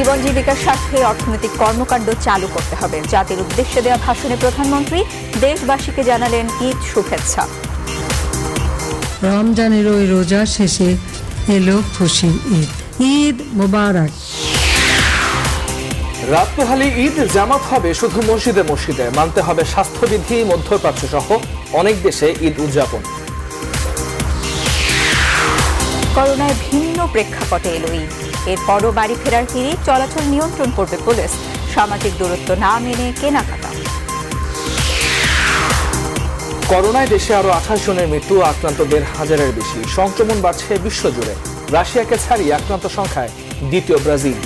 জীবন জীবিকার স্বার্থে অর্থনৈতিক কর্মকাণ্ড চালু করতে হবে। জাতির উদ্দেশ্যে দেওয়া ভাষণে প্রধানমন্ত্রী দেশবাসীকে জানালেন ঈদ শুভেচ্ছা। রমজানের ওই রোজা শেষে এলো খুশির ঈদ। ঈদ মোবারক। রাত পোহালি ঈদ জামাত হবে শুধু মসজিদে মসজিদে, মানতে হবে স্বাস্থ্যবিধি। মধ্যপ্রাচ্য সহ অনেক দেশে ঈদ উদযাপন। করোনায় ভিন্ন প্রেক্ষাপটে এলো ঈদ। এরপরও বাড়ি ফেরার তীরে চলাচল নিয়ন্ত্রণ করবে পুলিশ। সামাজিক দূরত্ব না মেনে কেনাকাটা। করোনায় দেশে আরো 28 জনের মৃত্যু, আক্রান্ত 1,500-এর বেশি। সংক্রমণ বাড়ছে বিশ্বজুড়ে। রাশিয়াকে ছাড়িয়ে আক্রান্ত সংখ্যায় দ্বিতীয় ব্রাজিল।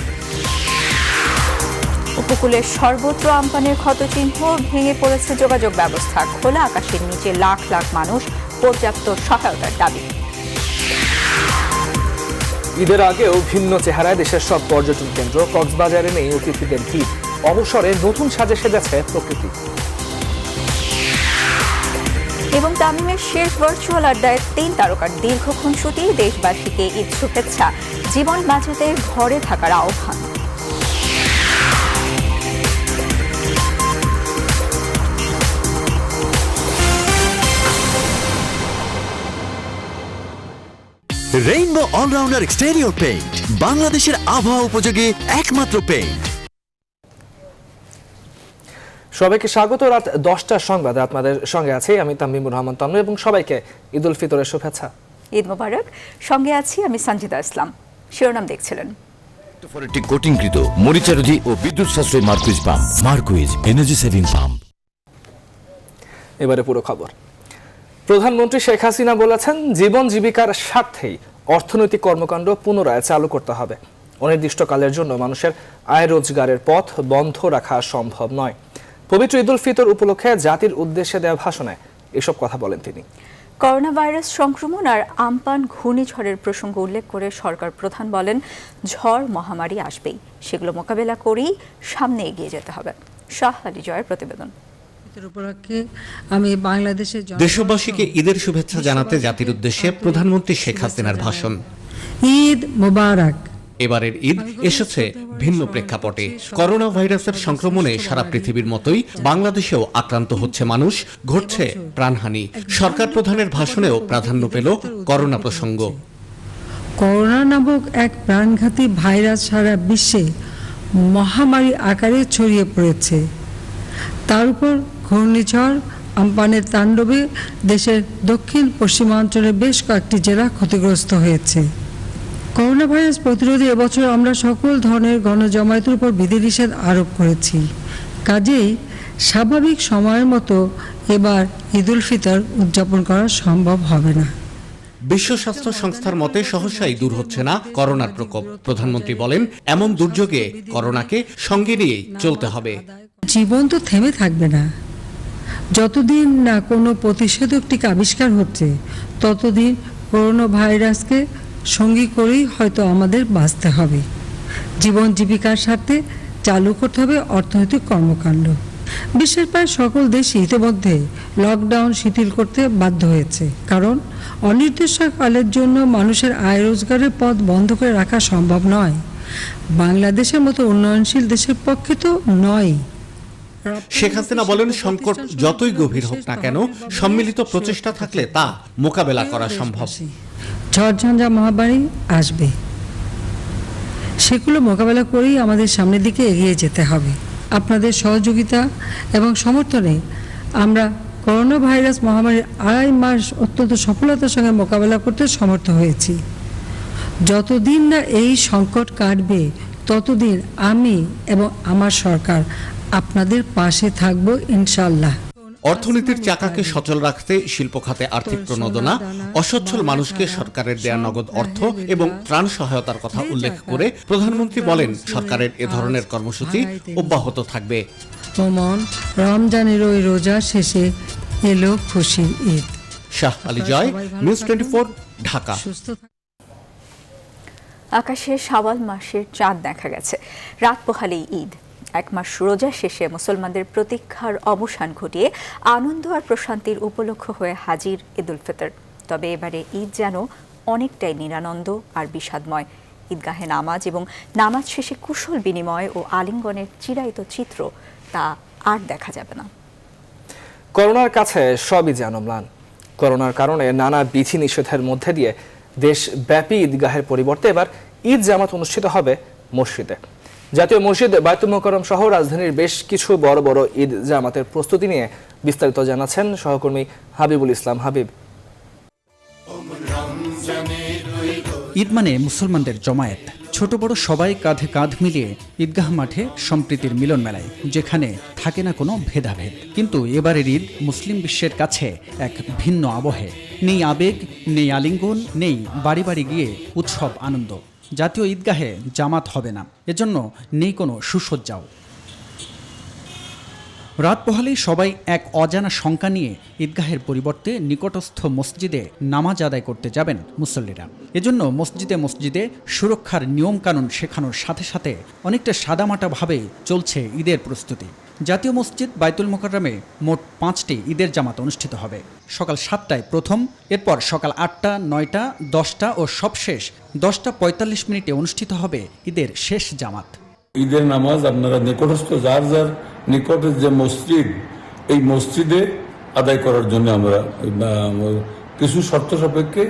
উপকূলের সর্বত্র আমপানের ক্ষতচিহ্ন, ভেঙে পড়েছে যোগাযোগ ব্যবস্থা। খোলা আকাশের নিচে লাখ লাখ মানুষ, পর্যাপ্ত সহায়তার দাবি। ঈদের আগেও ভিন্ন চেহারায় দেশের সব পর্যটন কেন্দ্র। কক্সবাজারে নেই অতিথিদের ভিড়, অবসরে নতুন সাজে সেজেছে প্রকৃতি। এবং তামিমের শেষ ভার্চুয়াল আড্ডায় 3 তারকার দীর্ঘক্ষণ শুটিং। দেশবাসীকে ঈদ শুভেচ্ছা, জীবন বাঁচাতে ঘরে থাকার আহ্বান। রেইনবো অলরাউন্ডার এক্সটেরিয়র পেইন্ট, বাংলাদেশের আবহাওয়া উপযোগী একমাত্র পেইন্ট। সবাইকে স্বাগত। রাত 10টার সংবাদে আপনাদের সঙ্গে আছি আমি তামিমুর রহমান তানু, এবং সবাইকে ঈদ উল ফিতরের শুভেচ্ছা। ঈদ মোবারক। সঙ্গে আছি আমি সঞ্জিদা ইসলাম। শিরোনাম দেখছিলেন। কোটিংকৃত মরিচারোধী ও বিদ্যুৎ সাশ্রয়ী Marquis pump. Marquis energy saving pump. এবারে পুরো খবর। প্রধানমন্ত্রী শেখ হাসিনা বলেছেন, জীবন জীবিকার স্বার্থেই অর্থনৈতিক কর্মকাণ্ড পুনরায় চালু করতে হবে। অনির্দিষ্টকালের জন্য মানুষের আয় রোজগারের পথ বন্ধ রাখা সম্ভব নয়। পবিত্র ঈদ উল ফিতর উপলক্ষে জাতির উদ্দেশ্যে দেওয়া ভাষণে এসব কথা বলেন তিনি। করোনা ভাইরাস সংক্রমণ আর আমপান ঘূর্ণিঝড়ের প্রসঙ্গ উল্লেখ করে সরকার প্রধান বলেন, ঝড় মহামারী আসবেই, সেগুলো মোকাবেলা করেই সামনে এগিয়ে যেতে হবে। শাহ আলী জয়ের প্রতিবেদন। আমি বাংলাদেশের দেশবাসীকে ঈদের শুভেচ্ছা জানাতে জাতির উদ্দেশ্যে প্রধানমন্ত্রী শেখ হাসিনার ভাষণ। ঈদ মোবারক। এবারের ঈদ এসেছে ভিন্ন প্রেক্ষাপটে। করোনা ভাইরাসের সংক্রমণে সারা পৃথিবীর মতোই বাংলাদেশেও আক্রান্ত হচ্ছে মানুষ, ঘটছে প্রাণহানি। সরকার প্রধানের ভাষণেও প্রাধান্য পেল করোনা প্রসঙ্গ। করোনা নামক এক প্রাণঘাতী ভাইরাস সারা বিশ্বে মহামারী আকারে ছড়িয়ে পড়েছে। তার উপর ঘূর্ণিঝড় আমপানের তাণ্ডবে দেশের দক্ষিণ পশ্চিমাঞ্চলের বেশ কয়েকটি জেলা ক্ষতিগ্রস্ত হয়েছে। করোনা ভাইরাস প্রতিরোধে এবছর আমরা সকল ধরনের গণজমায়েতের উপর বিধিনিষেধ আরোপ করেছি। কাজেই স্বাভাবিক সময়ের মতো এবার ঈদ উল ফিতর উদযাপন করা সম্ভব হবে না। বিশ্ব স্বাস্থ্য সংস্থার মতে সহসাই দূর হচ্ছে না করোনার প্রকোপ। প্রধানমন্ত্রী বলেন, এমন দুর্যোগে করোনাকে সঙ্গে নিয়েই চলতে হবে। জীবন তো থেমে থাকবে না। যতদিন না কোনো প্রতিষেধক টিকা আবিষ্কার হচ্ছে, ততদিন করোনা ভাইরাসকে সঙ্গী করেই হয়তো আমাদের বাঁচতে হবে। জীবন জীবিকার স্বার্থে চালু করতে হবে অর্থনৈতিক কর্মকাণ্ড। বিশ্বের প্রায় সকল দেশই ইতিমধ্যে লকডাউন শিথিল করতে বাধ্য হয়েছে, কারণ অনির্দিষ্টকালের জন্য মানুষের আয় রোজগারের পথ বন্ধ করে রাখা সম্ভব নয়। বাংলাদেশের মতো উন্নয়নশীল দেশের পক্ষে তো নয়। শেখ হাসিনা বলেন, সংকট যতই গভীর হোক না কেন, সম্মিলিত প্রচেষ্টা থাকলে তা মোকাবেলা করা সম্ভব। ঝড়ঝঞ্ঝা মহামারী আসবে, সেগুলো মোকাবেলা করেই আমাদের সামনের দিকে এগিয়ে যেতে হবে। আপনাদের সহযোগিতা এবং সমর্থনে আমরা করোনা ভাইরাস মহামারীর 2.5 মাস অত্যন্ত সফলতার সঙ্গে মোকাবেলা করতে সমর্থ হয়েছি। যতদিন না এই সংকট কাটবে, ততদিন আমি এবং আমার সরকার আপনাদের পাশে থাকব ইনশাআল্লাহ। অর্থনীতির চাকাকে সচল রাখতে শিল্প খাতে আর্থিক প্রণোদনা, অসচ্ছল মানুষকে সরকারের দেয়া নগদ অর্থ এবং ত্রাণ সহায়তার কথা উল্লেখ করে প্রধানমন্ত্রী বলেন, সরকারের এ ধরনের কর্মসূচি অব্যাহত থাকবে। রমজানের ওই রোজা শেষে এলো খুশির ঈদ। শাহ আলী জয়, নিউজ 24, ঢাকা। আকাশে শাওয়াল মাসের চাঁদ দেখা গেছে। রাত পোহালেই ঈদ। 1 মাস রোজা শেষে মুসলমানদের প্রতীক্ষার অবসান ঘটিয়ে আনন্দ আর প্রশান্তির উপলক্ষ হয়ে হাজির ঈদ উল ফিতর। তবে এবারে ঈদ যেন অনেকটাই নিরানন্দ আর বিষাদময়। ঈদগাহে নামাজ এবং নামাজ শেষে কুশল বিনিময় ও আলিঙ্গনের চিরায়িত চিত্র তা আর দেখা যাবে না। করোনার কাছে সবই যেন ম্লান। করোনার কারণে নানা বিধিনিষেধের মধ্যে দিয়ে দেশব্যাপী ঈদগাহের পরিবর্তে এবার ঈদ জামাত অনুষ্ঠিত হবে মসজিদে। জাতীয় মসজিদ বায়তুল মোকাররম সহ রাজধানীর বেশ কিছু বড় বড় ঈদ জামাতের প্রস্তুতি নিয়ে বিস্তারিত জানাচ্ছেন সহকর্মী হাবিবুল ইসলাম হাবিব। ঈদ মানে মুসলমানদের জমায়েত, ছোট বড় সবাই কাঁধে কাঁধ মিলিয়ে ঈদগাহ মাঠে সম্প্রীতির মিলন মেলায়, যেখানে থাকে না কোনো ভেদাভেদ। কিন্তু এবারের ঈদ মুসলিম বিশ্বের কাছে এক ভিন্ন আবহে। নেই আবেগ, নেই আলিঙ্গন, নেই বাড়ি বাড়ি গিয়ে উৎসব আনন্দ। জাতীয় ঈদগাহে জামাত হবে না, এজন্য নেই কোনো সুসজ্জাও। রাত পোহালেই সবাই এক অজানা শঙ্কা নিয়ে ঈদগাহের পরিবর্তে নিকটস্থ মসজিদে নামাজ আদায় করতে যাবেন মুসল্লিরা। এজন্য মসজিদে মসজিদে সুরক্ষার নিয়মকানুন শেখানোর সাথে সাথে অনেকটা সাদামাটাভাবে চলছে ঈদের প্রস্তুতি। জাতীয় মসজিদ বায়তুল মোকাররমে মোট 5টি ঈদের জামাত অনুষ্ঠিত হবে। সকাল 7টায় প্রথম, এরপর সকাল 8টা, 9টা, 10টা ও সবশেষ 10টা 45 মিনিটে অনুষ্ঠিত হবে ঈদের শেষ জামাত। ঈদের নামাজ আপনারা নিকটস্থ যার যার নিকটের যে মসজিদ, এই মসজিদে আদায় করার জন্য আমরা কিছু শর্ত সাপেক্ষে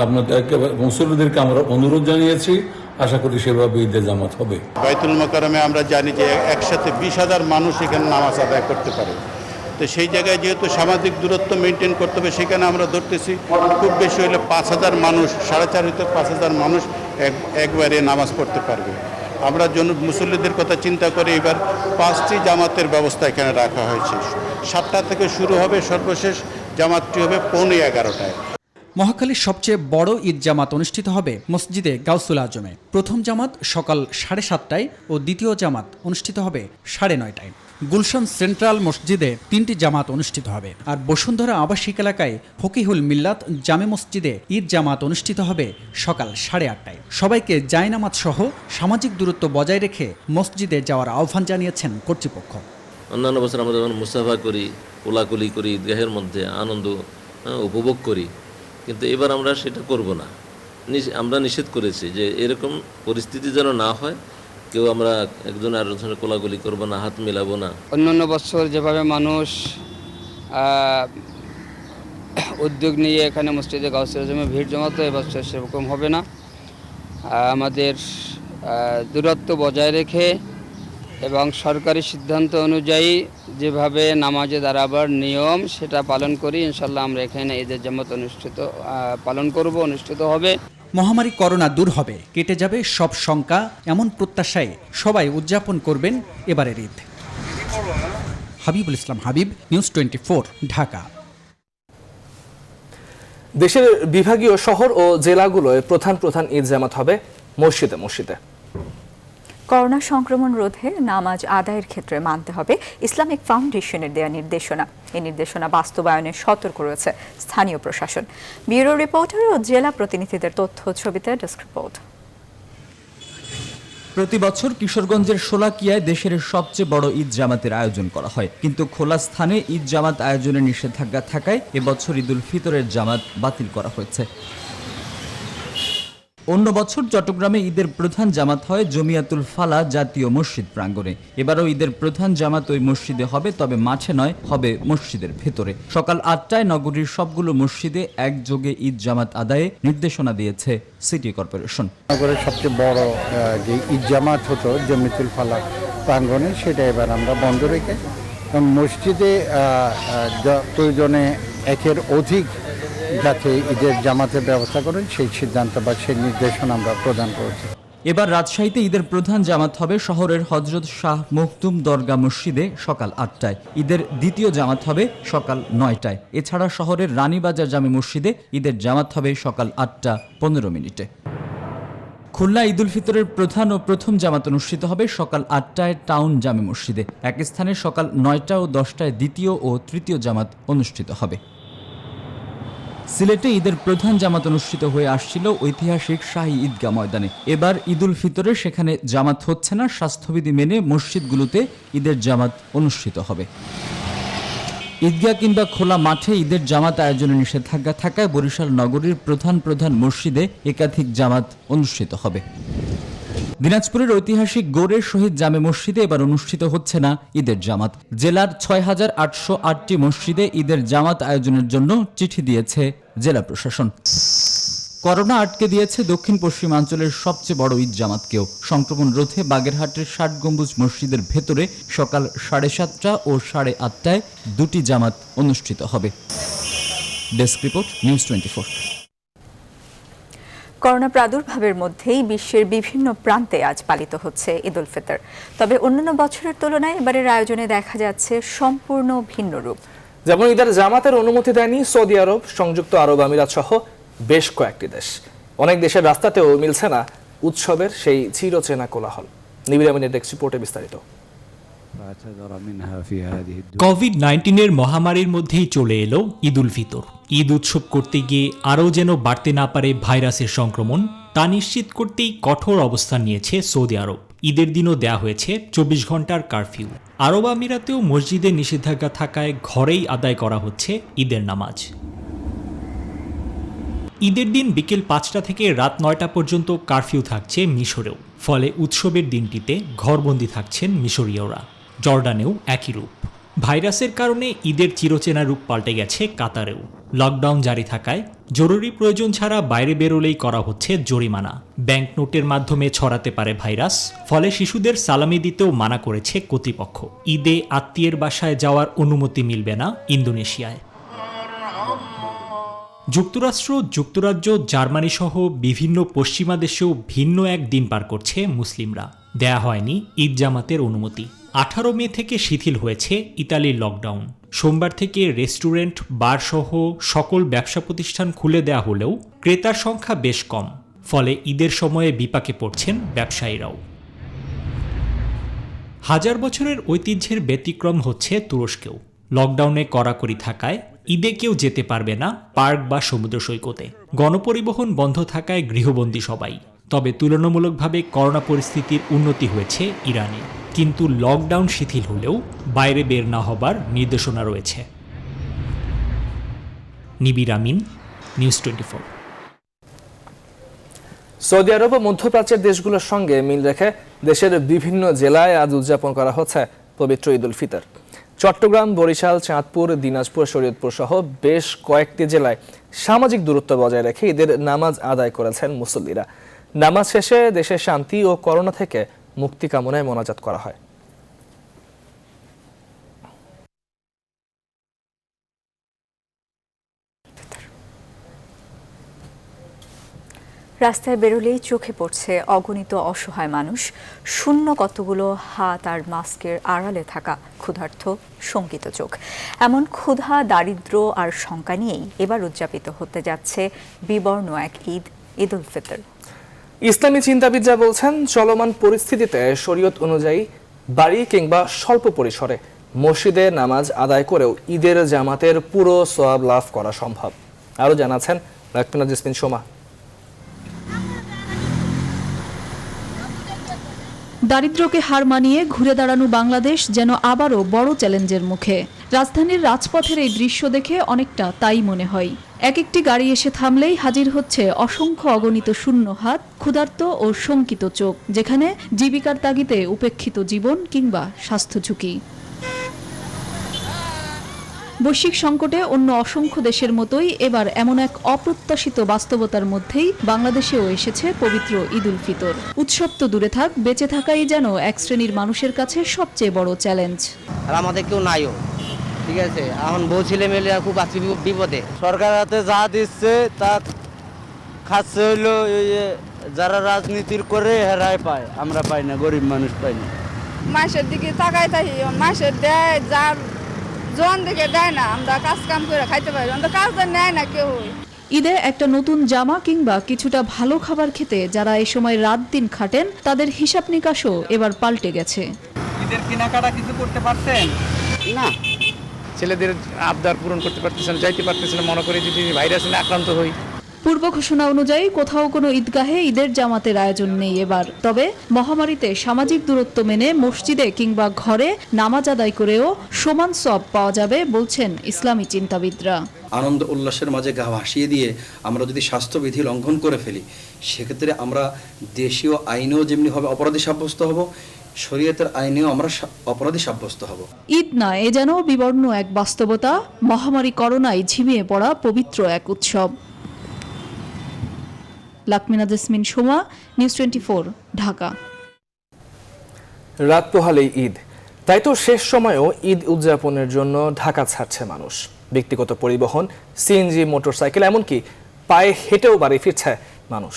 আপনাদেরকে মুসল্লিদেরকে আমরা অনুরোধ জানিয়েছি। আশা করি সেভাবে ঈদের জামাত হবে। বায়তুল মোকাররমে আমরা জানি যে একসাথে 20,000 মানুষ এখানে নামাজ আদায় করতে পারে। তো সেই জায়গায় যেহেতু সামাজিক দূরত্ব মেনটেন করতে হবে, সেখানে আমরা ধরতেছি খুব বেশি হলে 5,000 মানুষ, 4.5 থেকে 5,000 মানুষ একবারে নামাজ পড়তে পারবে। আমরা মুসল্লিদের কথা চিন্তা করে এবার 5টি জামাতের ব্যবস্থা এখানে রাখা হয়েছে। 7টা থেকে শুরু হবে, সর্বশেষ জামাতটি হবে 11:15টায়। মহাখালীর সবচেয়ে বড় ঈদ জামাত অনুষ্ঠিত হবে মসজিদে গাউসুল আজমে। প্রথম জামাত সকাল 7:30টায় ও দ্বিতীয় জামাত অনুষ্ঠিত হবে 9:30টায়। গুলশান সেন্ট্রাল মসজিদে 3টি জামাত অনুষ্ঠিত হবে। আর বসুন্ধরা আবাসিক এলাকায় ফকিহুল মিল্লাত জামে মসজিদে ঈদ জামাত অনুষ্ঠিত হবে সকাল 8:30টায়। সবাইকে জায়নামাজ সহ সামাজিক দূরত্ব বজায় রেখে মসজিদে যাওয়ার আহ্বান জানিয়েছেন কর্তৃপক্ষ। অন্যান্য বছর আমরা যখন মুসাফা করি, কোলাকুলি করি, ঈদগাহের মধ্যে আনন্দ উপভোগ করি, কিন্তু এবার আমরা সেটা করব না। আমরা নিষেধ করেছি যে এরকম পরিস্থিতি যেন না হয়। কেউ আমরা একজন আরেকজনের কোলাকুলি করবো না, হাত মেলাবো না। অন্যান্য বছর যেভাবে মানুষ উদ্যোগ নিয়ে এখানে মসজিদে গাউসুল আজমে ভিড় জমাতো, এবছর সেরকম হবে না। আমাদের দূরত্ব বজায় রেখে এবং সরকারি সিদ্ধান্ত অনুযায়ী যেভাবে নামাজে দাঁড়াবার নিয়ম সেটা পালন করি, ইনশাল্লাহ আমরা এখানে ঈদের জামাত অনুষ্ঠিত হবে। মহামারী করোনা দূর হবে, কেটে যাবে সব শঙ্কা, এমন প্রত্যাশায় সবাই উদযাপন করবেন এবারের ঈদ। হাবিবুল ইসলাম হাবিব, নিউজ 24, ঢাকা। দেশের বিভাগীয় শহর ও জেলাগুলোয় প্রধান প্রধান ঈদ জামাত হবে মসজিদে মসজিদে। করোনা সংক্রমণ রোধে নামাজ আদায়ের ক্ষেত্রে মানতে হবে ইসলামিক ফাউন্ডেশনের দেয়া নির্দেশনা। এই নির্দেশনা বাস্তবায়নে সতর্ক রয়েছে স্থানীয় প্রশাসন। ব্যুরো রিপোর্টার ও জেলা প্রতিনিধিদের তথ্য ছবিতে ডেস্ক রিপোর্ট। প্রতি বছর কিশোরগঞ্জের শোলাকিয়ায় দেশের সবচেয়ে বড় ঈদ জামাতের আয়োজন করা হয়, কিন্তু খোলা স্থানে ঈদ জামাত আয়োজনে নিষেধাজ্ঞা থাকায় এবছর ঈদুল ফিতরের জামাত বাতিল করা হয়েছে। অন্য বছর চট্টগ্রামে ঈদের প্রধান জামাত হয় জমিয়াতুল ফালা জাতীয় মসজিদ প্রাঙ্গণে। এবারও ঈদের প্রধান জামাত ওই মসজিদে হবে, তবে মাঠে নয়, হবে মসজিদের ভেতরে। সকাল 8টায় নগরীর সবগুলো মসজিদে একযোগে ঈদ জামাত আদায়ে নির্দেশনা দিয়েছে সিটি কর্পোরেশন। নগরের সবচেয়ে বড় যে ঈদ জামাত হতো জমিয়াতুল ফালা প্রাঙ্গণে, সেটা এবার আমরা বন্ধ রেখে মসজিদে প্রয়োজনে একের অধিক যাতে ঈদের জামাতের ব্যবস্থা করেন সেই সিদ্ধান্ত বা সেই নির্দেশনা আমরা প্রদান করেছি। এবার রাজশাহীতে ঈদের প্রধান জামাত হবে শহরের হযরত শাহ মখদুম দরগা মসজিদে সকাল 8টায়। ঈদের দ্বিতীয় জামাত হবে সকাল 9টায়। এছাড়া শহরের রানীবাজার জামে মসজিদে ঈদের জামাত হবে সকাল 8:15। খুলনা ঈদুল ফিতরের প্রধান ও প্রথম জামাত অনুষ্ঠিত হবে সকাল 8টায় টাউন জামে মসজিদে। এক স্থানে সকাল 9টা ও 10টায় দ্বিতীয় ও তৃতীয় জামাত অনুষ্ঠিত হবে। সিলেটে ঈদের প্রধান জামাত অনুষ্ঠিত হয়ে আসছিল ঐতিহাসিক শাহী ঈদগাহ ময়দানে। এবার ঈদুল ফিতরে সেখানে জামাত হচ্ছে না, স্বাস্থ্যবিধি মেনে মসজিদগুলোতে ঈদের জামাত অনুষ্ঠিত হবে। ঈদগাহ কিংবা খোলা মাঠে ঈদের জামাত আয়োজনে নিষেধাজ্ঞা থাকায় বরিশাল নগরীর প্রধান মসজিদে একাধিক জামাত অনুষ্ঠিত হবে। দিনাজপুরের ঐতিহাসিক গোরের শহীদ জামে মসজিদে এবার অনুষ্ঠিত হচ্ছে না ঈদের জামাত। জেলার ৬,৮০৮টি মসজিদে ঈদের জামাত আয়োজনের জন্য চিঠি দিয়েছে জেলা প্রশাসন। করোনা আটকে দিয়েছে দক্ষিণ পশ্চিমাঞ্চলের সবচেয়ে বড় ঈদ জামাতকেও। সংক্রমণ রোধে বাগেরহাটের ৬০ গম্বুজ মসজিদের ভেতরে সকাল ৭:৩০ ও ৮:৩০টায় দুটি জামাত অনুষ্ঠিত হবে। Desk report, news 24। করোনা প্রাদুর্ভাবের মধ্যেই বিশ্বের বিভিন্ন প্রান্তে আজ পালিত হচ্ছে ঈদ উল ফিতর। তবে অন্যান্য বছরের তুলনায় এবারের আয়োজনে দেখা যাচ্ছে সম্পূর্ণ ভিন্ন রূপ। যেমন ঈদের জামাতের অনুমতি দেয়নি সৌদি আরব, সংযুক্ত আরব আমিরাত সহ বেশ কয়েকটি দেশ। অনেক দেশের রাস্তাতেও মিলছে না উৎসবের সেই চিরচেনা কোলাহল। নিবিড় আমিনের ডেস্ক রিপোর্টে বিস্তারিত। কোভিড-19 মহামারীর মধ্যেই চলে এলো ঈদ উল ফিতর। ঈদ উৎসব করতে গিয়ে আরও যেন বাড়তে না পারে ভাইরাসের সংক্রমণ, তা নিশ্চিত করতেই কঠোর অবস্থান নিয়েছে সৌদি আরব। ঈদের দিনও দেয়া হয়েছে 24 ঘন্টার কারফিউ। আরব আমিরাতেও মসজিদে নিষেধাজ্ঞা থাকায় ঘরেই আদায় করা হচ্ছে ঈদের নামাজ। ঈদের দিন বিকেল 5টা থেকে রাত 9টা পর্যন্ত কারফিউ থাকছে মিশরেও। ফলে উৎসবের দিনটিতে ঘরবন্দি থাকছেন মিশরীয়রা। জর্ডানেও একই রূপ। ভাইরাসের কারণে ঈদের চিরচেনা রূপ পাল্টে গেছে কাতারেও। লকডাউন জারি থাকায় জরুরি প্রয়োজন ছাড়া বাইরে বেরোলেই করা হচ্ছে জরিমানা। ব্যাংকনোটের মাধ্যমে ছড়াতে পারে ভাইরাস, ফলে শিশুদের সালামি দিতেও মানা করেছে কর্তৃপক্ষ। ঈদে আত্মীয়ের বাসায় যাওয়ার অনুমতি মিলবে না ইন্দোনেশিয়ায়। যুক্তরাষ্ট্র, যুক্তরাজ্য, জার্মানি সহ বিভিন্ন পশ্চিমা দেশেও ভিন্ন এক দিন পার করছে মুসলিমরা। দেয়া হয়নি ঈদ জামাতের অনুমতি। 18 মে থেকে শিথিল হয়েছে ইতালির লকডাউন। সোমবার থেকে রেস্টুরেন্ট, বার সহ সকল ব্যবসা প্রতিষ্ঠান খুলে দেয়া হলেও ক্রেতার সংখ্যা বেশ কম। ফলে ঈদের সময়ে বিপাকে পড়ছেন ব্যবসায়ীরাও। হাজার বছরের ঐতিহ্যের ব্যতিক্রম হচ্ছে তুরস্কেও। লকডাউনে কড়াকড়ি থাকায় ঈদে কেউ যেতে পারবে না পার্ক বা সমুদ্র সৈকতে। গণপরিবহন বন্ধ থাকায় গৃহবন্দী সবাই। তবে তুলনামূলকভাবে করোনা পরিস্থিতির উন্নতি হয়েছে ইরানে। কিন্তু লকডাউন শিথিল হলেও বাইরে বের না হবার নির্দেশনা রয়েছে। নিবিড় আমিন, নিউজ 24। সৌদি আরব ও মধ্যপ্রাচ্যের দেশগুলোর সঙ্গে মিল রেখে দেশের বিভিন্ন জেলায় আজ উদযাপন করা হচ্ছে পবিত্র ঈদ উল ফিতর। চট্টগ্রাম, বরিশাল, চাঁদপুর, দিনাজপুর, শরীয়তপুর সহ বেশ কয়েকটি জেলায় সামাজিক দূরত্ব বজায় রেখে ঈদের নামাজ আদায় করেছেন মুসল্লিরা। নামাজ শেষে দেশের শান্তি ও করোনা থেকে মুক্তি কামনায় মোনাজাত করা হয়। রাস্তায় বেরোলেই চোখে পড়ছে অগণিত অসহায় মানুষ। শূন্য কতগুলো হাত আর মাস্কের আড়ালে থাকা ক্ষুধার্ত শঙ্কিত চোখ। এমন ক্ষুধা, দারিদ্র্য আর শঙ্কা নিয়েই এবার উদযাপিত হতে যাচ্ছে বিবর্ণ এক ঈদ, ঈদ উল ফিতর। ইসলামী চিন্তাবিদরা বলছেন, চলমান পরিস্থিতিতে শরীয়ত অনুযায়ী বাড়ি কিংবা স্বল্প পরিসরে মসজিদে নামাজ আদায় করেও ঈদের জামাতের পুরো সওয়াব লাভ করা সম্ভব। আরও জানাচ্ছেন লাকমিনা জেসমিন সোমা। দারিদ্র্যকে হার মানিয়ে ঘুরে দাঁড়ানো বাংলাদেশ যেন আবারও বড় চ্যালেঞ্জের মুখে। রাজধানীর রাজপথের এই দৃশ্য দেখে অনেকটা তাই মনে হয়। এক একটি গাড়ি এসে থামলেই হাজির হচ্ছে অসংখ্য অগণিত শূন্য হাত, ক্ষুধার্ত ও শঙ্কিত চোখ, যেখানে জীবিকার তাগিদে উপেক্ষিত জীবন কিংবা স্বাস্থ্য ঝুঁকি। বৈশ্বিক সংকটে অন্য অসংখ্য দেশের মতোই এবার এমন এক অপ্রত্যাশিত বাস্তবতার মধ্যেই বাংলাদেশেও এসেছে পবিত্র ঈদ উল ফিতর। উৎসব তো দূরে থাক, বেঁচে থাকাই যেন এক শ্রেণীর মানুষের কাছে সবচেয়ে বড় চ্যালেঞ্জ। আর আমাদের কেউ নাইও, ঠিক আছে, এখন বউ ছেলে মেলে খুব আছে বিপদে। সরকার হাতে যা দিচ্ছে তা খাচ্ছে হইলো যারা রাজনীতির করে হেরাই পায়, আমরা পাই না, গরিব মানুষ পাই না। মাসের দিকে তাকাই থাকি, মাসের দেয় যার জন দিকে দেয় না, আমরা কাজ কাম করে খাইতে পারি, আমরা কাজ নেয় না কেউ। ঈদে একটা নতুন জামা কিংবা কিছুটা ভালো খাবার খেতে যারা এই সময় রাত দিন খাটেন, তাদের হিসাব নিকাশও এবার পাল্টে গেছে। ঈদের কেনাকাটা কিছু করতে পারছেন না? ছেলেদের আবদার পূরণ করতে পারতেছেন, যাইতে পারতেছেন, মনে করি যদি ভাইরাস আক্রান্ত হই। পূর্ব ঘোষণা অনুযায়ী কোথাও কোনো ঈদগাহে ঈদের জামাতের আয়োজন নেই এবার। তবে মহামারীতে সামাজিক দূরত্ব মেনে মসজিদে কিংবা ঘরে নামাজ আদায় করেও সমান সওয়াব পাওয়া যাবে বলছেন ইসলামী চিন্তাবিদরা। আনন্দ উল্লাসের মাঝে গা ভাসিয়ে দিয়ে আমরা যদি স্বাস্থ্যবিধি লঙ্ঘন করে ফেলি, সেক্ষেত্রে আমরা দেশীয় আইনেও যেমনিভাবে অপরাধী সাব্যস্ত হব, শরীয়তের আইনেও আমরা অপরাধী সাব্যস্ত হব। ঈদ না, এ যেন বিবর্ণ এক বাস্তবতা, মহামারী করোনায় ঝিমিয়ে পড়া পবিত্র এক উৎসব। লাকমিনা জেসমিন সোমা, নিউজ 24, ঢাকা। রাত পোহালেই ঈদ, তাই তো শেষ সময়েও ঈদ উদযাপনের জন্য ঢাকা ছাড়ছে মানুষ। ব্যক্তিগত পরিবহন, সিএনজি, মোটরসাইকেল, এমনকি পায়ে হেঁটেও বাড়ি ফিরছে মানুষ।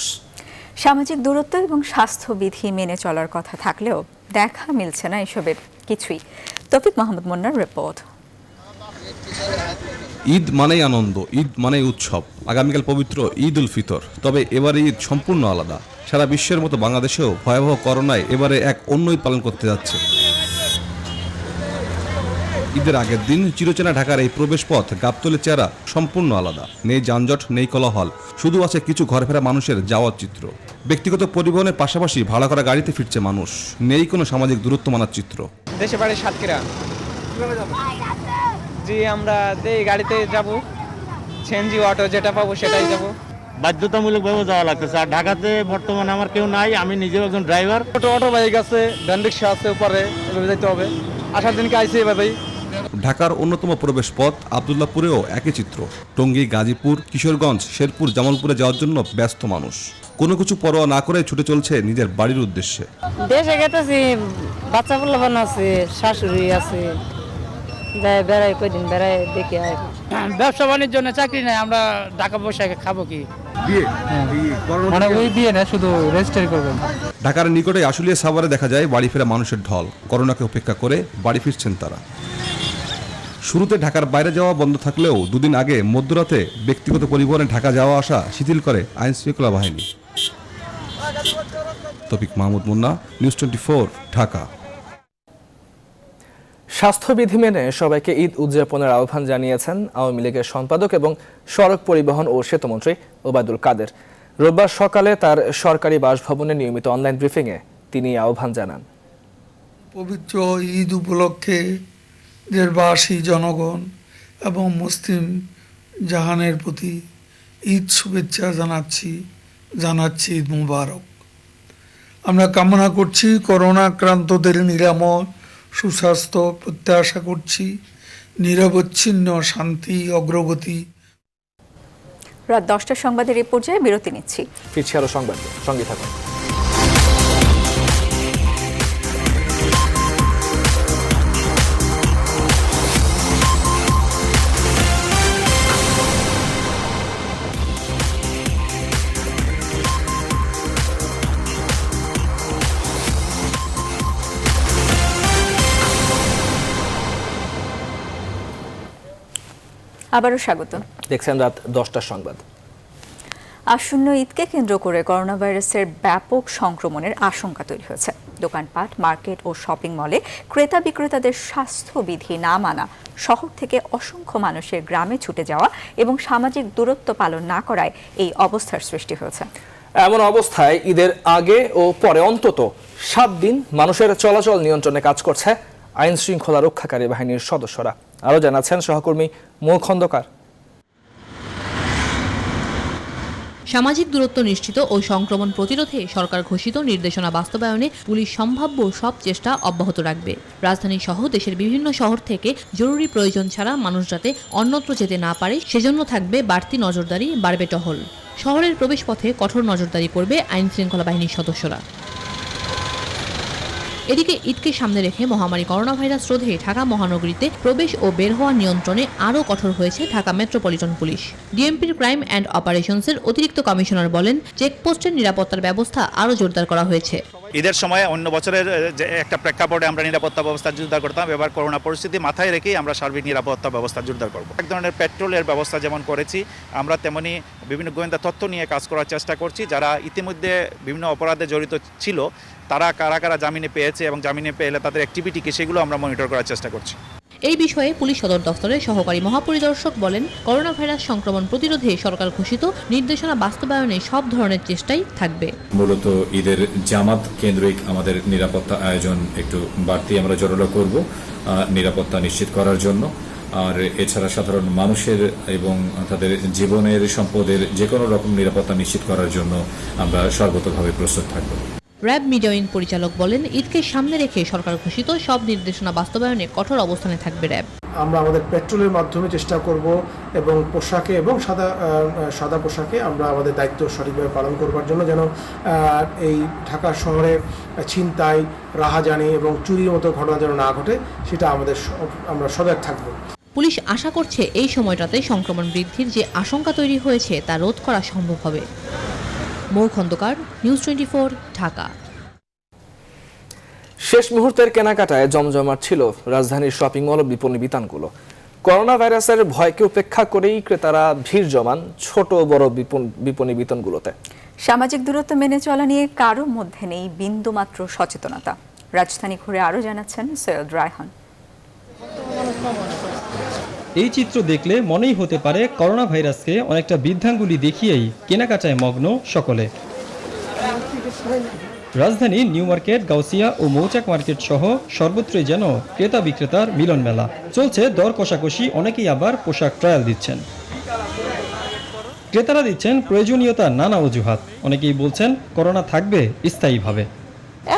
সামাজিক দূরত্ব এবং স্বাস্থ্যবিধি মেনে চলার কথা থাকলেও দেখা মিলছে না এসবের কিছুই। তৌফিক মাহমুদ মুন্নার রিপোর্ট। ঈদ মানেই আনন্দ, ঈদ মানেই উৎসব। আগামীকাল পবিত্র ঈদ উল ফিতর। তবে এবারে ঈদ সম্পূর্ণ আলাদা। সারা বিশ্বের মতো বাংলাদেশেও ভয়াবহ করোনায় এবারে এক অন্য ঈদ পালন করতে যাচ্ছে। ঈদের আগের দিন চিরচেনা ঢাকার এই প্রবেশ পথ গাবতলী চেহারা সম্পূর্ণ আলাদা। নেই যানজট, নেই কোলাহল, শুধু আছে কিছু ঘরে ফেরা মানুষের যাওয়ার চিত্র। ব্যক্তিগত পরিবহনের পাশাপাশি ভাড়া করা গাড়িতে ফিরছে মানুষ। নেই কোনো সামাজিক দূরত্ব মানার চিত্র। দেশে বাড়ি সাতক্ষীরা। জি, আমরা এই গাড়িতে যাব, সিএনজি অটো যেটা পাবো সেটাই যাব। বাধ্যতামূলকভাবে যাওয়া লাগতেছে। আর ঢাকাতে বর্তমানে আমার কেউ নাই, আমি নিজেও একজন ড্রাইভার। অটো বাইক আছে, ভ্যান রিক্সা আছে, উপরে এভাবে যেতে হবে। আসার দিনকে আইসি এভাবেই। ঢাকার অন্যতম প্রবেশ পথ আব্দুল্লাহপুরেও একই চিত্র। টঙ্গী, গাজীপুর, কিশোরগঞ্জ, শেরপুর, জামালপুরে যাওয়ার জন্য ব্যস্ত মানুষ। কোনো কিছু পরোয়া না করে ছুটে চলছে নিজের বাড়ির উদ্দেশ্যে। দেশে গেতেছি, বাচ্চা পোলাপান আছে, শাশুড়ি আছে, যায় বেড়াই, কয়দিন বেড়াই দেখে আয়। ব্যবসা বাণিজ্য জন্য চাকরি নাই, আমরা ঢাকা বসে খাবো কি? মানে ওই বিয়ে না, শুধু রেজিস্টার করবেন। ঢাকার নিকটে আশুলিয়া সাভারে দেখা যায় বাড়ি ফেরা মানুষের ঢল। করোনাকে উপেক্ষা করে বাড়ি ফিরছেন তারা। শুরুতে ঢাকার বাইরে যাওয়া বন্ধ থাকলেও দুদিন আগে মধ্যরাতে ব্যক্তিগত পরিবহনে ঢাকা যাওয়া আসা শিথিল করে আইন শৃঙ্খলা বাহিনী। তৌফিক মাহমুদ মুন্না, নিউজ 24, ঢাকা। স্বাস্থ্যবিধি মেনে সবাইকে ঈদ উদযাপনের আহ্বান জানিয়েছেন আওয়ামী লীগের সম্পাদক এবং সড়ক পরিবহন ও সেতুমন্ত্রী ওবায়দুল কাদের। রোববার সকালে তার সরকারি বাসভবনে নিয়মিত অনলাইন ব্রিফিংয়ে তিনি আহ্বান জানান। পবিত্র ঈদ উপলক্ষে দেশবাসী, জনগণ এবং মুসলিম জাহানের প্রতি ঈদ শুভেচ্ছা জানাচ্ছি ঈদ মুবারক। আমরা কামনা করছি করোনা আক্রান্তদের নিরাময়, সুস্বাস্থ্য প্রত্যাশা করছি, নিরবচ্ছিন্ন শান্তি, অগ্রগতি। রাত 10টার সংবাদের এই পর্যায়ে বিরতি নিচ্ছি। ফিরছি আরো সংবাদ, সঙ্গে থাকুন। আবারও স্বাগত। দেখছেন রাত 10টার সংবাদ। আসন্ন ঈদকে কেন্দ্র করে করোনা ভাইরাসের ব্যাপক সংক্রমণের আশঙ্কা তৈরি হয়েছে। দোকানপাট, মার্কেট ও শপিং মলে ক্রেতা বিক্রেতাদের স্বাস্থ্যবিধি না মানা, শহর থেকে অসংখ্য মানুষের গ্রামে ছুটে যাওয়া এবং সামাজিক দূরত্ব পালন না করায় এই অবস্থার সৃষ্টি হয়েছে। এমন অবস্থায় ঈদের আগে ও পরে অন্তত 7 দিন মানুষের চলাচল নিয়ন্ত্রণে কাজ করছে আইন শৃঙ্খলা রক্ষাকারী বাহিনীর সদস্যরা। আরও জানাচ্ছেন সহকর্মী মূল খন্দকার। সামাজিক দূরত্ব নিশ্চিত ও সংক্রমণ প্রতিরোধে সরকার ঘোষিত নির্দেশনা বাস্তবায়নে পুলিশ সম্ভাব্য সব চেষ্টা অব্যাহত রাখবে। রাজধানী সহ দেশের বিভিন্ন শহর থেকে জরুরি প্রয়োজন ছাড়া মানুষ যাতে অন্যত্র যেতে না পারে সেজন্য থাকবে বাড়তি নজরদারি, বাড়বে টহল। শহরের প্রবেশপথে কঠোর নজরদারি করবে আইন শৃঙ্খলা বাহিনীর সদস্যরা। এদিকে ঈদকে সামনে রেখে মহামারী করোনা ভাইরাস রোধে ঢাকা মহানগরীতে প্রবেশ ও বের হওয়া নিয়ন্ত্রণে আরও কঠোর হয়েছে ঢাকা মেট্রোপলিটন পুলিশ। ডিএমপির ক্রাইম অ্যান্ড অপারেশনসের অতিরিক্ত কমিশনার বলেন, চেকপোস্টের নিরাপত্তার ব্যবস্থা আরও জোরদার করা হয়েছে। ঈদের সময় অন্য বছরের যে একটা প্রেক্ষাপটে আমরা নিরাপত্তা ব্যবস্থা জোরদার করতাম, এবার করোনা পরিস্থিতি মাথায় রেখেই আমরা সার্বিক নিরাপত্তা ব্যবস্থা জোরদার করব। এক ধরনের পেট্রোলের ব্যবস্থা যেমন করেছি, আমরা তেমনি বিভিন্ন গোয়েন্দা তথ্য নিয়ে কাজ করার চেষ্টা করছি। যারা ইতিমধ্যে বিভিন্ন অপরাধে জড়িত ছিল তারা কারা কারা জামিনে পেয়েছে এবং জামিনে পেলে তাদের অ্যাক্টিভিটি কি সেগুলো আমরা মনিটর করার চেষ্টা করছি। এই বিষয়ে পুলিশ সদর দফতরের সহকারী মহাপরিদর্শক বলেন, করোনা ভাইরাস সংক্রমণ প্রতিরোধে সরকার ঘোষিত নির্দেশনা বাস্তবায়নে সব ধরনের চেষ্টাই থাকবে। মূলত ঈদের জামাত কেন্দ্রিক আমাদের নিরাপত্তা আয়োজন একটু বাড়তি আমরা জোরালো করব নিরাপত্তা নিশ্চিত করার জন্য। আর এছাড়া সাধারণ মানুষের এবং তাদের জীবনের সম্পদের যে কোনো রকম নিরাপত্তা নিশ্চিত করার জন্য আমরা সর্বতোভাবে প্রস্তুত থাকব। র্যাব মিডিয়া উইং পরিচালক বলেন, ঈদকে সামনে রেখে সরকার ঘোষিত সব নির্দেশনা বাস্তবায়নে কঠোর অবস্থানে থাকবে র্যাব। আমরা আমাদের পেট্রোলের মাধ্যমে চেষ্টা করব এবং পোশাকে এবং সাদা পোশাকে আমরা আমাদের দায়িত্ব সঠিকভাবে পালন করবার জন্য, যেন এই ঢাকা শহরে ছিনতাই, রাহাজানি এবং চুরির মতো ঘটনা যেন না ঘটে, সেটা আমরা সজাগ থাকব। পুলিশ আশা করছে এই সময়টাতে সংক্রমণ বৃদ্ধির যে আশঙ্কা তৈরি হয়েছে তা রোধ করা সম্ভব হবে। মৌ খন্দকার, নিউজ 24, ঢাকা। শেষ মুহূর্তের কেনাকাটায় জমজমাট ছিল রাজধানীর শপিং মল ও বিপণী বিতানগুলো। করোনা ভাইরাসের ভয়কে উপেক্ষা করেই ক্রেতারা ভিড় জমান ছোট বড় বিপণী বিতানগুলোতে। সামাজিক দূরত্ব মেনে চলা নিয়ে কারো মধ্যে নেই বিন্দুমাত্র সচেতনতা। রাজধানী ঘুরে আরও জানাচ্ছেন সৈয়দ রায়হান। এই চিত্র দেখলে মনেই হতে পারে করোনা ভাইরাসকে অনেকটা বৃদ্ধাঙ্গুলি দেখিয়েই কেনাকাটায় মগ্ন সকলে। রাজধানীর নিউ মার্কেট, গাউসিয়া ও মৌচাক মার্কেট সহ সর্বত্রই যেন ক্রেতা বিক্রেতার মিলন মেলা চলছে। দর কষাকষি, অনেকেই আবার পোশাক ট্রায়াল দিচ্ছেন। ক্রেতারা দিচ্ছেন প্রয়োজনীয়তার নানা অজুহাত। অনেকেই বলছেন করোনা থাকবে স্থায়ীভাবে।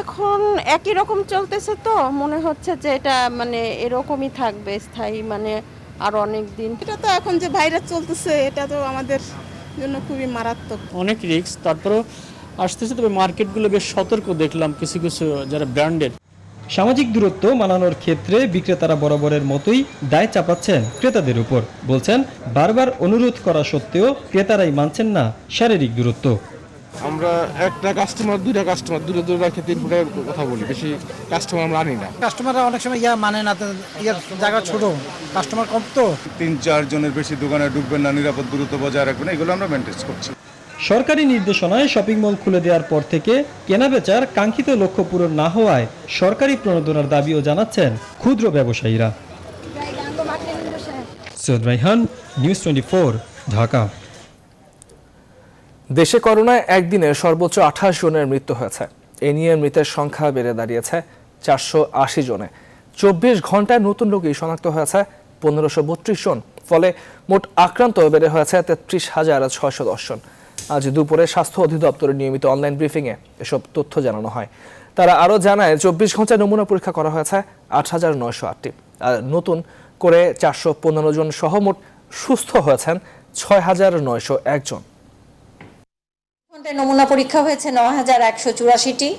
এখন একই রকম চলতেছে, তো মনে হচ্ছে যে এটা এরকমই থাকবে স্থায়ী, আর অনেক দিন। এটা তো এখন যে ভাইরাস চলতেছে, এটা তো আমাদের জন্য খুবই মারাত্মক, অনেক রিস্ক। তারপরেও আসতেছে, তবে মার্কেটগুলো বেশ সতর্ক দেখলাম, কিছু কিছু যারা ব্র্যান্ডেড। সামাজিক দূরত্ব মানানোর ক্ষেত্রে বিক্রেতারা বরাবরের মতোই দায় চাপাচ্ছেন ক্রেতাদের উপর। বলছেন, বারবার অনুরোধ করা সত্ত্বেও ক্রেতারাই মানছেন না শারীরিক দূরত্ব। আমরা একটা কাস্টমার, দুইটা কাস্টমার, দূরে রাখে 3 ফুটের কথা বলি, বেশি কাস্টমার আমরা আনি না। কাস্টমাররা অনেক সময় মানে না, জায়গা ছোট, কাস্টমার কম, তো 3-4 জনের বেশি দোকানে ঢুকবেন না, নিরাপদ দূরত্ব বজায় রাখবেন, এগুলো আমরা মেনটেন করছি। সরকারি নির্দেশনায় শপিং মল খুলে দেওয়ার পর থেকে কেনাবেচার কাঙ্ক্ষিত লক্ষ্য পূরণ না হওয়ায় সরকারি প্রণোদনার দাবিও জানাচ্ছেন ক্ষুদ্র ব্যবসায়ীরা। সৈয়দ রায়হান, নিউজ 24, ঢাকা। দেশে করোনায় একদিনে সর্বোচ্চ 28 জনের মৃত্যু হয়েছে। এ নিয়ে মৃতের সংখ্যা বেড়ে দাঁড়িয়েছে 480 জনে। 24 ঘন্টায় নতুন রোগী শনাক্ত হয়েছে 1532 জন। ফলে মোট আক্রান্ত বেড়ে হয়েছে 33,610 জন। আজ দুপুরে স্বাস্থ্য অধিদপ্তরের নিয়মিত অনলাইন ব্রিফিংয়ে এসব তথ্য জানানো হয়। তারা আরও জানায়, 24 ঘন্টায় নমুনা পরীক্ষা করা হয়েছে 8,908টি। আর নতুন করে 415 জন সহ মোট সুস্থ হয়েছেন 6,901 জন। নমুনা পরীক্ষা হয়েছে 9,184টি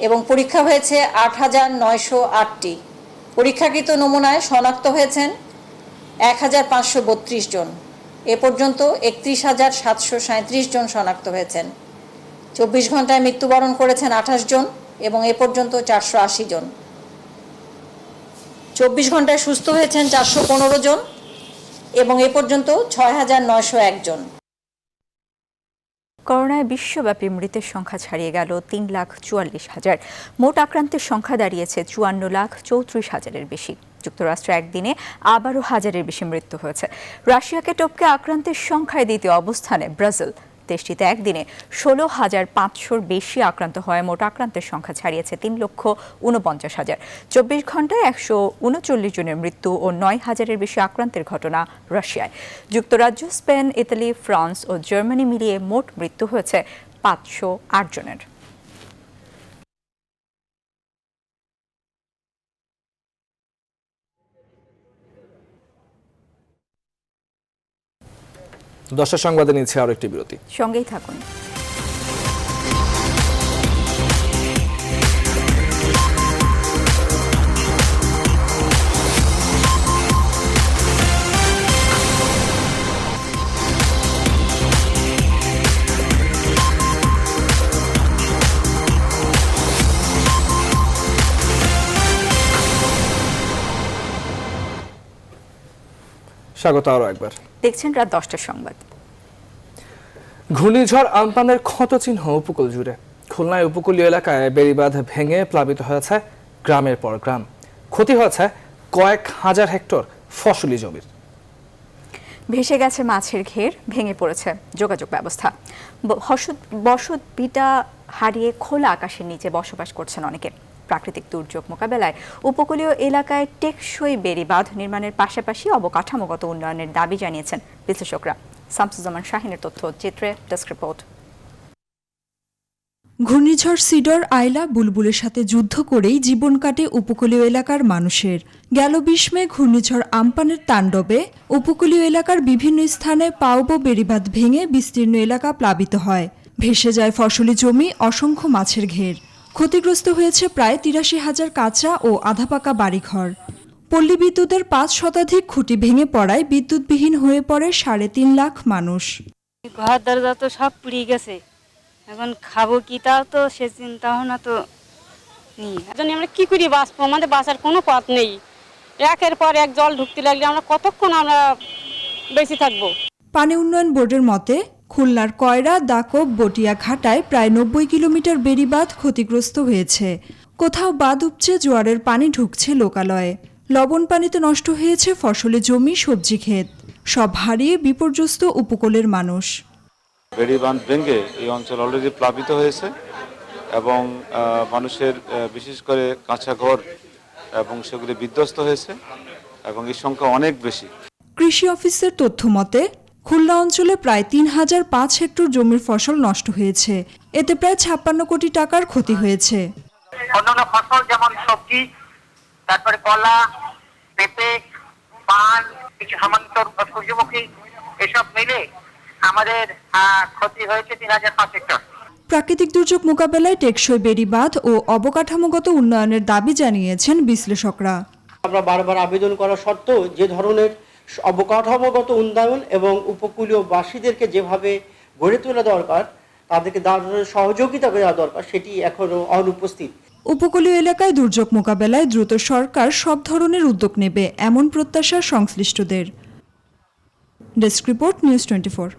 এবং পরীক্ষা হয়েছে 8,908টি। পরীক্ষাকৃত নমুনায় শনাক্ত হয়েছেন 1,532 জন। এ পর্যন্ত 31,737 জন শনাক্ত হয়েছেন। 24 ঘন্টায় মৃত্যুবরণ করেছেন 28 জন এবং এ পর্যন্ত 480 জন। 24 ঘন্টায় সুস্থ হয়েছেন 415 জন এবং এ পর্যন্ত 6,901 জন। করোনায় বিশ্বব্যাপী মৃতের সংখ্যা ছাড়িয়ে গেল 3,44,000। মোট আক্রান্তের সংখ্যা দাঁড়িয়েছে 54,34,000-এর বেশি। যুক্তরাষ্ট্রে একদিনে আবারও 1,000-এর বেশি মৃত্যু হয়েছে। রাশিয়াকে টপকে আক্রান্তের সংখ্যায় দ্বিতীয় অবস্থানে ব্রাজিল। দেশটিতে একদিনে 16,500-র বেশি আক্রান্ত হয়। মোট আক্রান্তের সংখ্যা ছাড়িয়েছে 3,49,000। 24 ঘন্টায় 139 জনের মৃত্যু ও 9,000-এর বেশি আক্রান্তের ঘটনা রাশিয়ায়। যুক্তরাজ্য, স্পেন, ইতালি, ফ্রান্স ও জার্মানি মিলিয়ে মোট মৃত্যু হয়েছে 508 জনের। দশটা সংবাদে নিচ্ছে আরো একটি বিরতি, সঙ্গেই থাকুন। স্বাগত আরো একবার। দেখছেন রাত 10টার সংবাদ। ঘূর্ণিঝড় আম্পানের ক্ষতচিহ্ন উপকূল জুড়ে। খুলনায় উপকূলীয় এলাকায় বেড়িবাঁধ ভেঙে প্লাবিত হয়েছে গ্রামের পর গ্রাম। ক্ষতি হয়েছে কয়েক হাজার হেক্টর ফসলি জমির। ভেসে গেছে মাছের ঘের, ভেঙে পড়েছে যোগাযোগ ব্যবস্থা। বসত ভিটা হারিয়ে খোলা আকাশের নিচে বসবাস করছেন অনেকে। প্রাকৃতিক দুর্যোগ মোকাবেলায় উপকূলীয় এলাকায় টেকসই বেড়িবাঁধ নির্মাণের পাশাপাশি অবকাঠামোগত উন্নয়নের দাবি জানিয়েছেন বিশ্লেষকরা। শামসুজ্জামান শাহিনের তথ্য চিত্রে ডেস্ক রিপোর্ট। ঘূর্ণিঝড় সিডর, আইলা, বুলবুলের সাথে যুদ্ধ করেই জীবন কাটে উপকূলীয় এলাকার মানুষের। গেল ২০ মে ঘূর্ণিঝড় আম্পানের তাণ্ডবে উপকূলীয় এলাকার বিভিন্ন স্থানে পাউবো বেড়িবাঁধ ভেঙে বিস্তীর্ণ এলাকা প্লাবিত হয়। ভেসে যায় ফসলি জমি, অসংখ্য মাছের ঘের। ক্ষতিগ্রস্ত হয়েছে প্রায় ৮৩,০০০ কাঁচা ও আধাপাকা বাড়িঘর। পল্লী বিদ্যুতের ৫ শতাধিক খুঁটি ভেঙে পড়ায় বিদ্যুৎবিহীন হয়ে পড়ে ৩.৫ লাখ মানুষ। ঘর দরজা তো সব পুড়ে গেছে, এখন খাবো কি তাও তো সে চিন্তা ভাবনা তো নেই। এখন আমরা কি করি বাঁচবো, আমাদের বাঁচার কোনো পথ নেই। একের পর এক জল ঢুকতে লাগলে আমরা কতক্ষণ আমরা বেঁচে থাকবো। পানি উন্নয়ন বোর্ডের মতে খুলনার কয়রা, দাকব, বটিয়া ঘাটায় প্রায় ৯০ কিলোমিটার বেড়িবাঁধ ক্ষতিগ্রস্ত হয়েছে। কোথাও বাঁধ উপচে জোয়ারের পানি ঢুকছে লোকালয়ে। লবণ পানিতে নষ্ট হয়েছে ফসলি জমি, সবজি ক্ষেত। সব হারিয়ে বিপর্যস্ত উপকূলের মানুষ। বেড়িবাঁধ ভেঙে এই অঞ্চল অলরেডি প্লাবিত হয়েছে এবং মানুষের বিশেষ করে কাঁচা ঘর এবং সেগুলি বিধ্বস্ত হয়েছে এবং এই সংখ্যা অনেক বেশি। কৃষি অফিসের তথ্য মতে খুলনা অঞ্চলে প্রায় ৩,০০৫ হেক্টর জমির ফসল নষ্ট হয়েছে। এতে প্রায় ৫৬ কোটি টাকার ক্ষতি হয়েছে। অন্যান্য ফসল যেমন সবজি, তারপরে কলা, পেঁপে, পান, কিছু সামান্য সূর্যমুখী, এসব মিলে আমাদের ক্ষতি হয়েছে ৩,০০৫ হেক্টর। প্রাকৃতিক দুর্যোগ মোকাবেলায় টেকসই বেড়িবাঁধ ও অবকাঠামোগত উন্নয়নের দাবি জানিয়েছেন বিশ্লেষকরা। আমরা বারবার আবেদন করা সত্ত্বেও যে ধরনের অবকাঠামোগত উন্নয়ন এবং উপকূলীয় বাসীদেরকে যেভাবে গড়ে তোলা দরকার, তাদেরকে সহযোগিতা দেওয়া দরকার, সেটি এখনো অনুপস্থিত। উপকূলীয় এলাকায় দুর্যোগ মোকাবেলায় দ্রুত সরকার সব ধরনের উদ্যোগ নেবে, এমন প্রত্যাশা সংশ্লিষ্টদের। Desk report, news 24।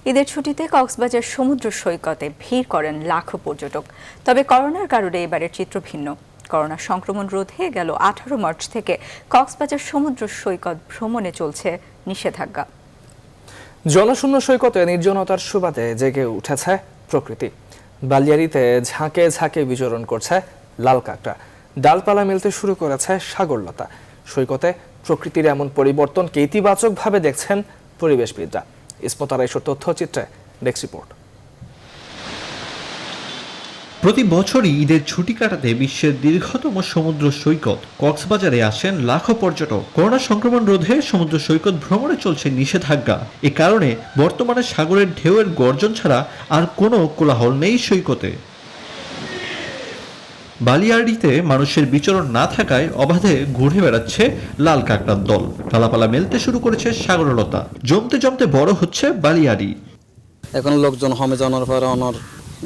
ঈদের ছুটিতে কক্সবাজার সমুদ্র সৈকতে ভিড় করেন লাখো পর্যটক। তবে করোনার কারণে এবারের চিত্র ভিন্ন। করোনা সংক্রমণ রোধে গেল 18 মার্চ থেকে কক্সবাজার সমুদ্র সৈকত ভ্রমণে চলছে নিষেধাজ্ঞা। জনশূন্য সৈকতে নির্জনতার সুবাদে জেগে উঠেছে প্রকৃতি। বালিয়াড়িতে ঝাঁকে ঝাঁকে বিচরণ করছে লাল কাঁকড়া। ডালপালা মেলতে শুরু করেছে সাগরলতা। সৈকতে প্রকৃতির এমন পরিবর্তনকে ইতিবাচকভাবে দেখছেন পরিবেশবিদরা। ইসমত আরাইশোর তথ্যচিত্রে ডেস্ক রিপোর্ট। প্রতি বছরই ঈদের ছুটি কাটাতে বিশ্বের দীর্ঘতম সমুদ্র সৈকত কক্সবাজারে আসেন লাখো পর্যটক। করোনা সংক্রমণ রোধে সমুদ্র সৈকত ভ্রমণে চলছে নিষেধাজ্ঞা। এ কারণে বর্তমানে সাগরের ঢেউয়ের গর্জন ছাড়া আর কোনো কোলাহল নেই সৈকতে। বালিয়াড়িতে মানুষের বিচরণ না থাকায় অবাধে ঘুরে বেড়াচ্ছে লাল কাঁকড়ার দল। ডালাপালা মেলতে শুরু করেছে সাগরলতা। জমতে জমতে বড় হচ্ছে বালিয়াড়ি। এখন লোকজন হমে জানার পর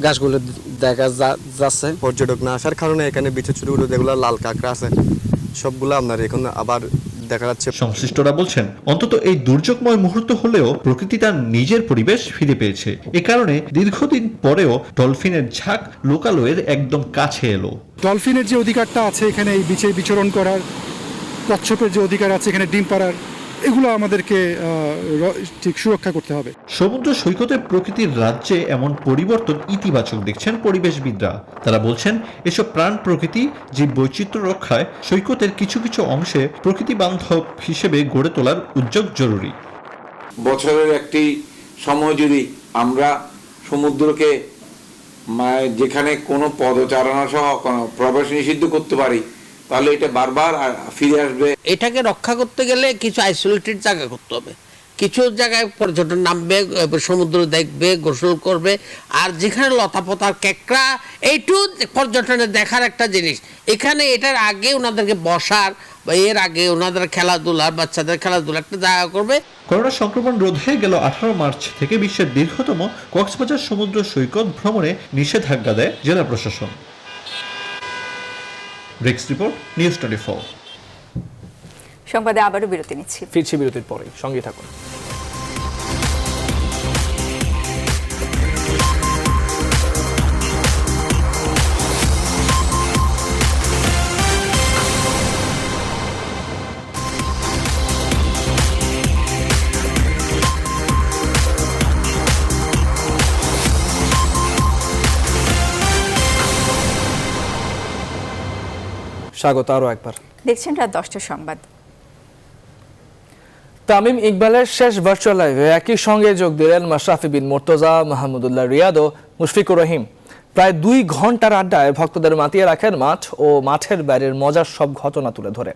গাছগুলো দেখা যাচ্ছে। পর্যটক না আসার কারণে এখানে বিচে ছোট ছোট যেগুলো লাল কাঁকড়া আছে সবগুলো আপনার এখন আবার দেখা যাচ্ছে। সংশ্লিষ্টরা বলছেন অন্তত এই দুর্যোগময় মুহূর্ত হলেও প্রকৃতি তার নিজের পরিবেশ ফিরে পেয়েছে। এ কারণে দীর্ঘদিন পরেও ডলফিনের ঝাঁক লোকালয়ের একদম কাছে এলো। ডলফিনের যে অধিকারটা আছে এখানে এই বিচে বিচরণ করার, কচ্ছপের যে অধিকার আছে এখানে ডিম পাড়ার, এগুলো আমাদেরকে ঠিক সুরক্ষা করতে হবে। সমুদ্র সৈকতের প্রকৃতির রাজ্যে এমন পরিবর্তন ইতিবাচক দেখছেন পরিবেশবিদরা। তারা বলছেন এসব প্রাণ প্রকৃতি যে বৈচিত্র্য রক্ষায় সৈকতের কিছু কিছু অংশে প্রকৃতি বান্ধব হিসেবে গড়ে তোলার উদ্যোগ জরুরি। বছরের একটি সময় যদি আমরা সমুদ্রকে যেখানে কোনো পদচারণা সহ প্রবেশ নিষিদ্ধ করতে পারি তাহলে এটা বারবার ফিরে আসবে। এটাকে রক্ষা করতে গেলে কিছু আইসোলেটেড জায়গা করতে হবে। কিছু জায়গায় পর্যটন নামবে, সমুদ্র দেখবে, গোসল করবে। আর যেখানে লতাপাতার কেকড়া, এইটু পর্যটনের দেখার একটা জিনিস। এখানে এটার আগে ওনাদেরকে বসার বা এর আগে ওনাদের খেলাধুলার, বাচ্চাদের খেলাধুলা একটা জায়গা করবে। করোনা সংক্রমণ রোধে গেল 18 মার্চ থেকে বিশ্বের দীর্ঘতম কক্সবাজার সমুদ্র সৈকত ভ্রমণে নিষেধাজ্ঞা দেয় জেলা প্রশাসন। Desk report, news 24। সংবাদে আবারও বিরতি নিচ্ছি, ফিরছি বিরতির পরে, সঙ্গে থাকুন। স্বাগত আরও একবার। দেখছেন রাত 10টার সংবাদ। তামিম ইকবালের শেষ ভার্চুয়াল লাইভে একই সঙ্গে যোগ দিলেন মাশরাফি বিন মুর্তজা, মাহমুদুল্লাহ রিয়াদ ও মুশফিকুর রহিম। প্রায় 2 ঘন্টার আড্ডায় ভক্তদের মাতিয়ে রাখেন মাঠ ও মাঠের বাইরের মজার সব ঘটনা তুলে ধরে।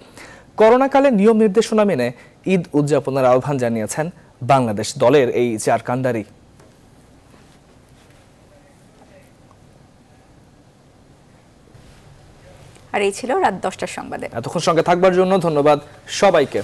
করোনাকালে নিয়ম নির্দেশনা মেনে ঈদ উদযাপনের আহ্বান জানিয়েছেন বাংলাদেশ দলের এই 4 কান্ডারি। আর এই ছিল রাত 10টার সংবাদে। এতক্ষণ সঙ্গে থাকবার জন্য ধন্যবাদ সবাইকে।